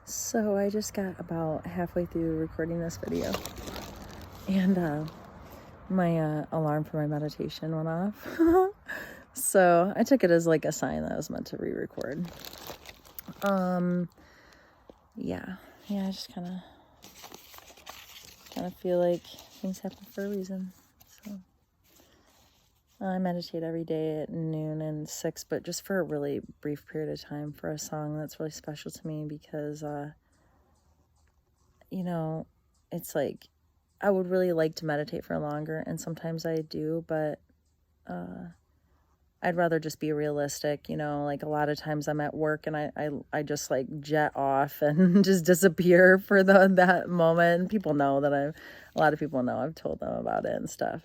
So I just got about halfway through recording this video, and my alarm for my meditation went off. So I took it as like a sign that I was meant to re-record. Yeah, I just kind of feel like things happen for a reason. So I meditate every day at noon and 6, but just for a really brief period of time for a song that's really special to me because, it's like I would really like to meditate for longer, and sometimes I do, but I'd rather just be realistic, like a lot of times I'm at work and I just like jet off and just disappear for that moment. And people know that a lot of people know I've told them about it and stuff.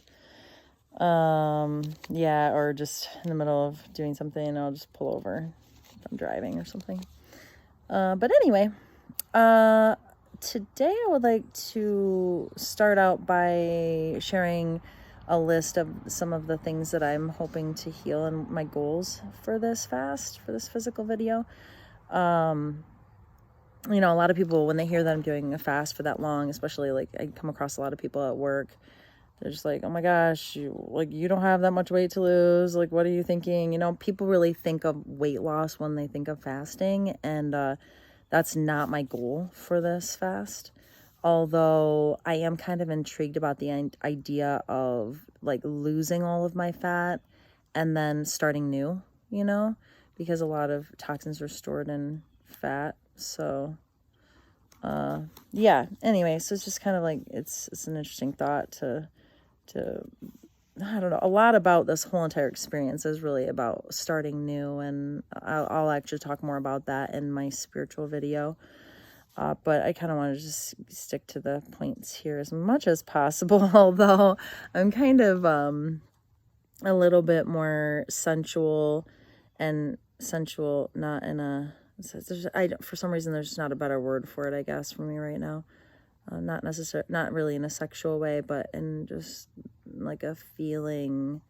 Yeah, or just in the middle of doing something, I'll just pull over if I'm driving or something. But anyway, today I would like to start out by sharing a list of some of the things that I'm hoping to heal and my goals for this fast, for this physical video. A lot of people, when they hear that I'm doing a fast for that long, especially like I come across a lot of people at work, they're just like, oh my gosh, you don't have that much weight to lose. Like, what are you thinking? People really think of weight loss when they think of fasting, and that's not my goal for this fast. Although I am kind of intrigued about the idea of like losing all of my fat and then starting new, because a lot of toxins are stored in fat. So, yeah, anyway, so it's just kind of like, it's an interesting thought to, I don't know, a lot about this whole entire experience is really about starting new, and I'll actually talk more about that in my spiritual video. But I kind of want to just stick to the points here as much as possible, although I'm kind of a little bit more sensual, not in a, for some reason there's not a better word for it, I guess, for me right now. Not really in a sexual way, but in just like a feeling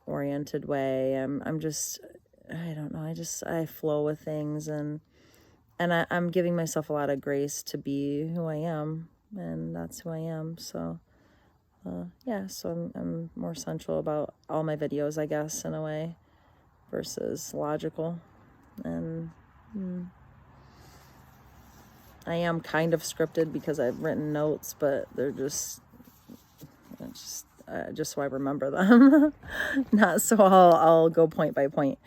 oriented way. I'm just, I don't know, I flow with things, and I'm giving myself a lot of grace to be who I am, and that's who I am. So, yeah, so I'm more sensual about all my videos, I guess, in a way, versus logical. And I am kind of scripted because I've written notes, but they're just so I remember them, not so I'll go point by point.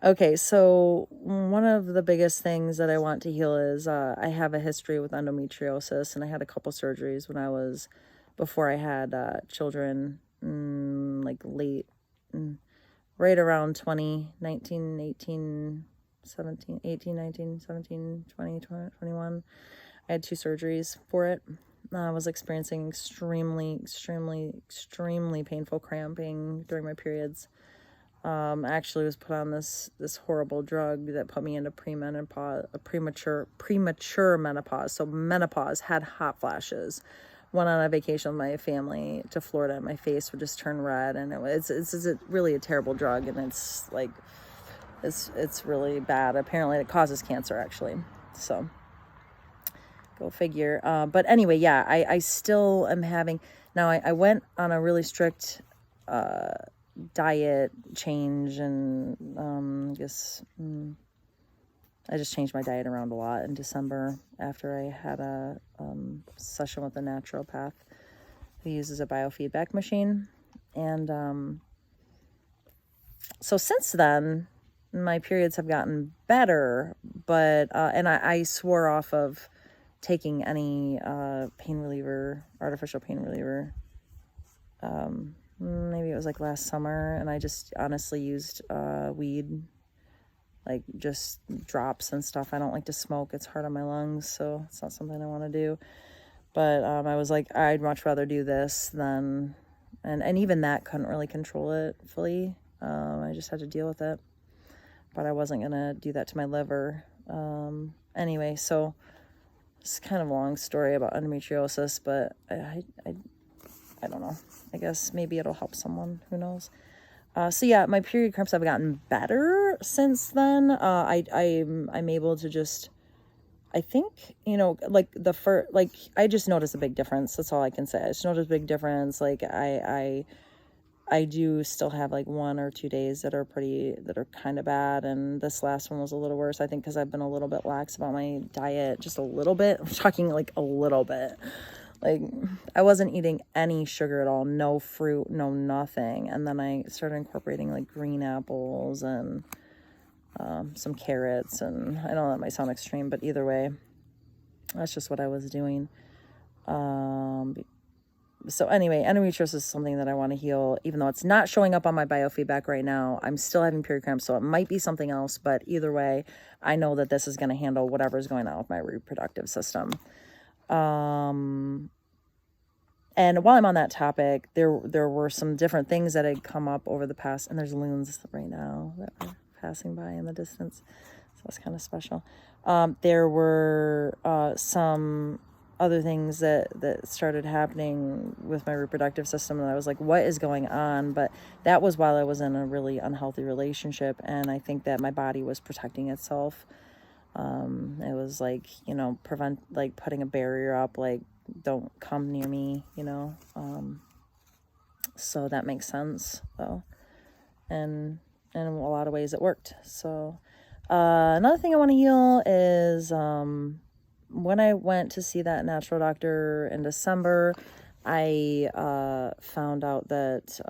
Okay, so one of the biggest things that I want to heal is I have a history with endometriosis, and I had a couple surgeries before I had children, like late, right around 2019, 18, 17, 18, 19, 17, 20, 21. I had 2 surgeries for it. I was experiencing extremely painful cramping during my periods. I actually was put on this horrible drug that put me into premature menopause. So menopause, had hot flashes. Went on a vacation with my family to Florida, and my face would just turn red, and it's really a terrible drug, and it's like it's really bad. Apparently, it causes cancer, actually. So go figure. But anyway, yeah, I still am having. Now I went on a really strict diet change, and I guess I just changed my diet around a lot in December after I had a session with a naturopath who uses a biofeedback machine. And so since then my periods have gotten better, but and I swore off of taking any artificial pain reliever. Maybe it was like last summer, and I just honestly used weed, like just drops and stuff. I don't like to smoke. It's hard on my lungs, so it's not something I want to do. But I was like, I'd much rather do this than, and even that couldn't really control it fully. I just had to deal with it. But I wasn't going to do that to my liver. Anyway, so it's kind of a long story about endometriosis, but I don't know. I guess maybe it'll help someone. Who knows? So yeah, my period cramps have gotten better since then. I'm able to just I think, you know, like the first, like I just noticed a big difference. That's all I can say. I just noticed a big difference. Like I do still have like 1 or 2 days that are kind of bad. And this last one was a little worse, I think, because I've been a little bit lax about my diet, just a little bit. I'm talking like a little bit. Like I wasn't eating any sugar at all, no fruit, no nothing. And then I started incorporating like green apples and some carrots. And I know that might sound extreme, but either way, that's just what I was doing. So anyway, endometriosis is something that I want to heal, even though it's not showing up on my biofeedback right now. I'm still having period cramps, so it might be something else. But either way, I know that this is going to handle whatever's going on with my reproductive system. And while I'm on that topic, there were some different things that had come up over the past, and there's loons right now that are passing by in the distance, so that's kind of special. There were some other things that started happening with my reproductive system, and I was like, what is going on? But that was while I was in a really unhealthy relationship, and I think that my body was protecting itself. It was like, you know, putting a barrier up, like, don't come near me, you know. So that makes sense though, and in a lot of ways it worked. So another thing I want to heal is when I went to see that natural doctor in December, I found out that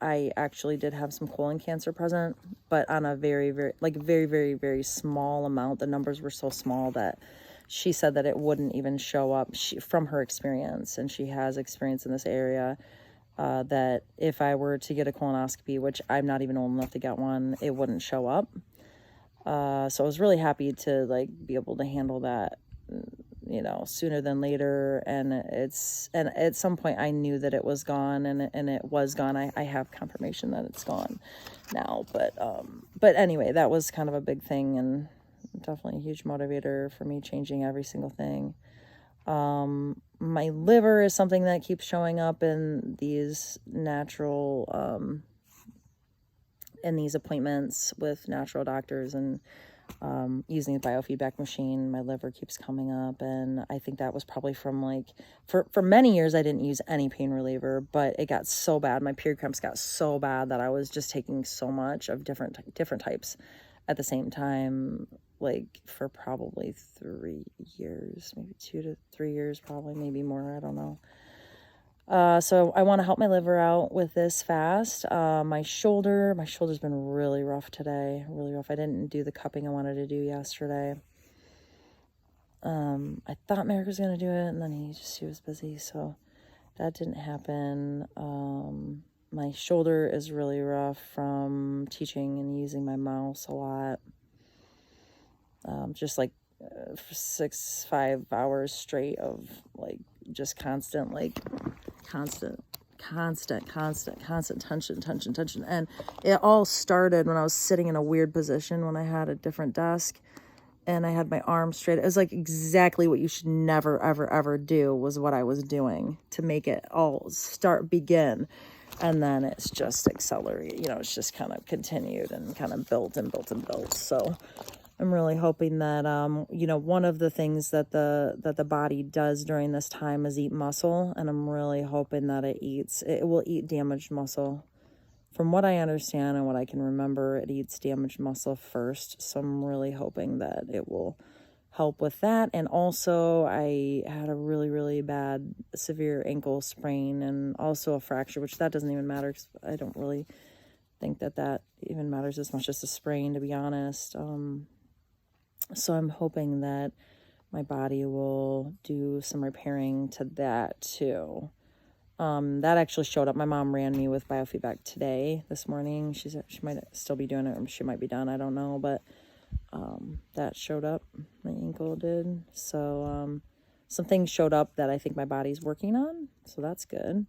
I actually did have some colon cancer present, but on a very, very, very small amount. The numbers were so small that she said that it wouldn't even show up from her experience, and she has experience in this area, that if I were to get a colonoscopy, which I'm not even old enough to get one, it wouldn't show up. So I was really happy to like be able to handle that, you know, sooner than later. And at some point I knew that it was gone, and it was gone. I have confirmation that it's gone now, but anyway, that was kind of a big thing, and definitely a huge motivator for me changing every single thing. My liver is something that keeps showing up in these natural, in these appointments with natural doctors, and using the biofeedback machine, my liver keeps coming up. And I think that was probably from like, for many years I didn't use any pain reliever, but it got so bad, my period cramps got so bad that I was just taking so much of different types at the same time, like for probably 3 years, maybe 2 to 3 years, probably, maybe more, I don't know. So I want to help my liver out with this fast. My shoulder's been really rough today, really rough. I didn't do the cupping I wanted to do yesterday. I thought Merrick was going to do it, and then he was busy, so that didn't happen. My shoulder is really rough from teaching and using my mouse a lot. Just like 5 hours straight of like just constant tension. And it all started when I was sitting in a weird position when I had a different desk and I had my arm straight. It was like exactly what you should never, ever, ever do was what I was doing to make it all begin. And then it's just accelerated, you know, it's just kind of continued and kind of built. So I'm really hoping that, you know, one of the things that the body does during this time is eat muscle. And I'm really hoping that it will eat damaged muscle. From what I understand and what I can remember, it eats damaged muscle first. So I'm really hoping that it will help with that. And also I had a really, really bad, severe ankle sprain and also a fracture, which that doesn't even matter because I don't really think that even matters as much as the sprain, to be honest. So I'm hoping that my body will do some repairing to that too. That actually showed up. My mom ran me with biofeedback this morning. She might still be doing it, or she might be done, I don't know, but that showed up. My ankle did. So some things showed up that I think my body's working on, so that's good.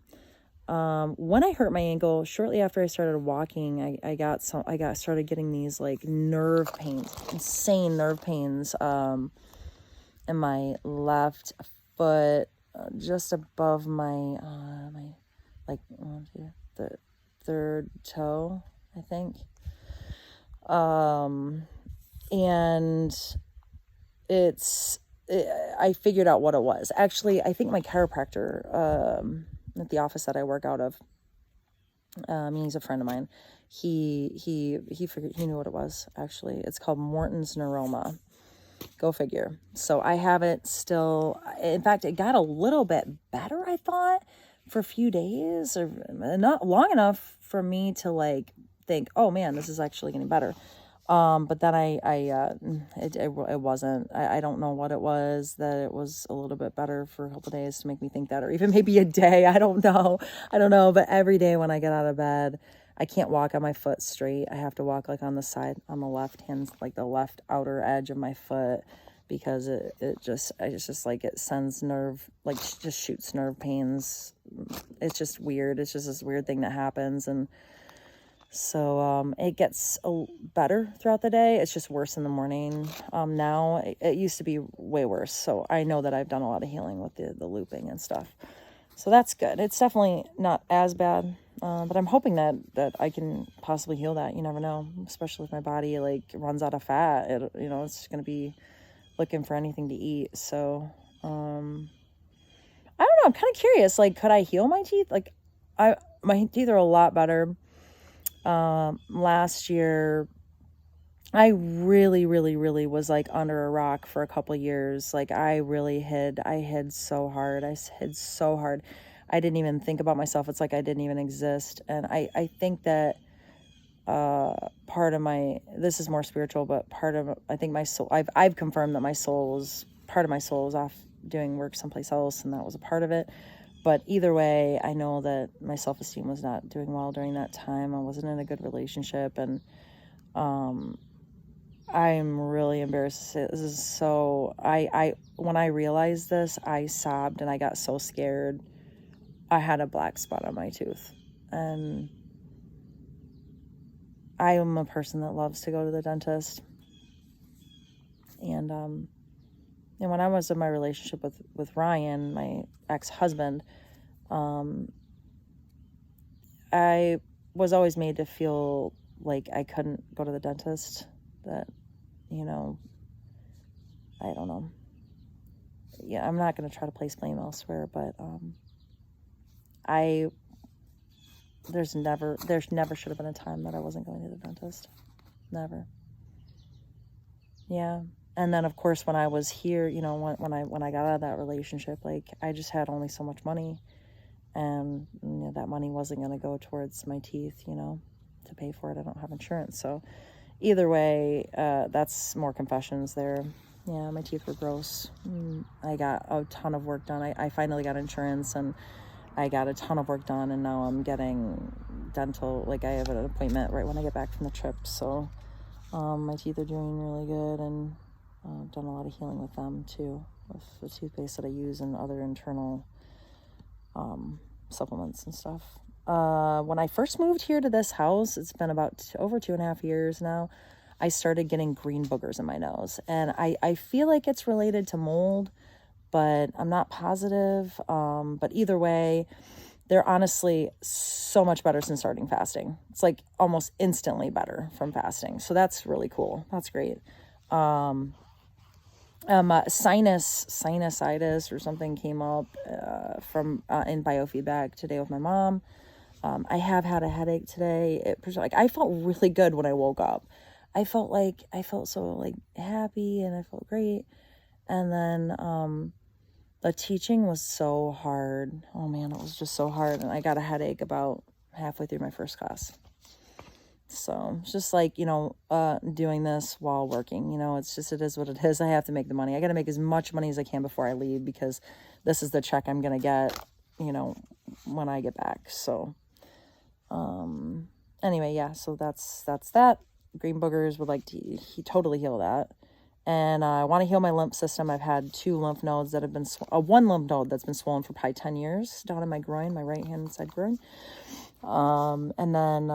When I hurt my ankle, shortly after I started walking, I started getting these like nerve pains, insane nerve pains, in my left foot, just above my the third toe, I think. And I figured out what it was. Actually, I think my chiropractor at the office that I work out of, he's a friend of mine. He figured, he knew what it was. Actually, it's called Morton's neuroma. Go figure. So I have it still. In fact, it got a little bit better, I thought, for a few days, or not long enough for me to like think, oh man, this is actually getting better. But then it wasn't. I don't know what it was, that it was a little bit better for a couple of days to make me think that, or even maybe a day. I don't know. But every day when I get out of bed, I can't walk on my foot straight. I have to walk like on the side, on the left hand, like the left outer edge of my foot, because it's just like it sends nerve, like just shoots nerve pains. It's just weird. It's just this weird thing that happens. And so it gets better throughout the day. It's just worse in the morning. Now it used to be way worse. So I know that I've done a lot of healing with the looping and stuff. So that's good. It's definitely not as bad. But I'm hoping that I can possibly heal that. You never know, especially if my body like runs out of fat. It's going to be looking for anything to eat. So I don't know. I'm kind of curious. Like, could I heal my teeth? Like, my teeth are a lot better. Last year, I really, really, really was like under a rock for a couple years. Like I hid so hard. I hid so hard. I didn't even think about myself. It's like I didn't even exist. And I think that, part of this is more spiritual, but I think my soul, I've confirmed that part of my soul was off doing work someplace else. And that was a part of it. But either way, I know that my self-esteem was not doing well during that time. I wasn't in a good relationship. And, I'm really embarrassed to say this is so, when I realized this, I sobbed and I got so scared. I had a black spot on my tooth, and I am a person that loves to go to the dentist. And when I was in my relationship with Ryan, my ex-husband, I was always made to feel like I couldn't go to the dentist, that, I don't know. Yeah, I'm not going to try to place blame elsewhere, but there's never should have been a time that I wasn't going to the dentist. Never. Yeah. And then of course when I was here, when I got out of that relationship, like I just had only so much money, and that money wasn't going to go towards my teeth, to pay for it. I don't have insurance. So either way, that's more confessions there. Yeah, my teeth were gross. I got a ton of work done. I finally got insurance, and I got a ton of work done, and now I'm getting dental. Like I have an appointment right when I get back from the trip. So my teeth are doing really good, and I've done a lot of healing with them too, with the toothpaste that I use and other internal supplements and stuff. When I first moved here to this house, it's been about over 2.5 years now, I started getting green boogers in my nose. And I feel like it's related to mold, but I'm not positive. But either way, they're honestly so much better since starting fasting. It's like almost instantly better from fasting. So that's really cool. That's great. Sinusitis or something came up from in biofeedback today with my mom. I have had a headache today. I felt really good when I woke up. I felt so like happy, and I felt great. And then the teaching was so hard. Oh man, it was just so hard, and I got a headache about halfway through my first class. So it's just like, doing this while working, it is what it is. I have to make the money. I got to make as much money as I can before I leave, because this is the check I'm going to get, when I get back. So, anyway, yeah, so that's that. Green boogers would like to totally heal that. And I want to heal my lymph system. I've had 2 lymph nodes that have been, one lymph node that's been swollen for probably 10 years down in my groin, my right hand side groin. And then,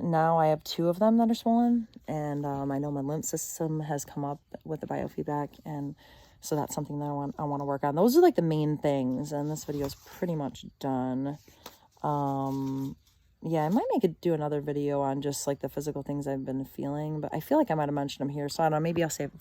now I have 2 of them that are swollen, and I know my lymph system has come up with the biofeedback, and so that's something that I want to work on. Those are like the main things, and this video is pretty much done. Yeah, I might do another video on just like the physical things I've been feeling, but I feel like I might have mentioned them here, so I don't know, maybe I'll save it for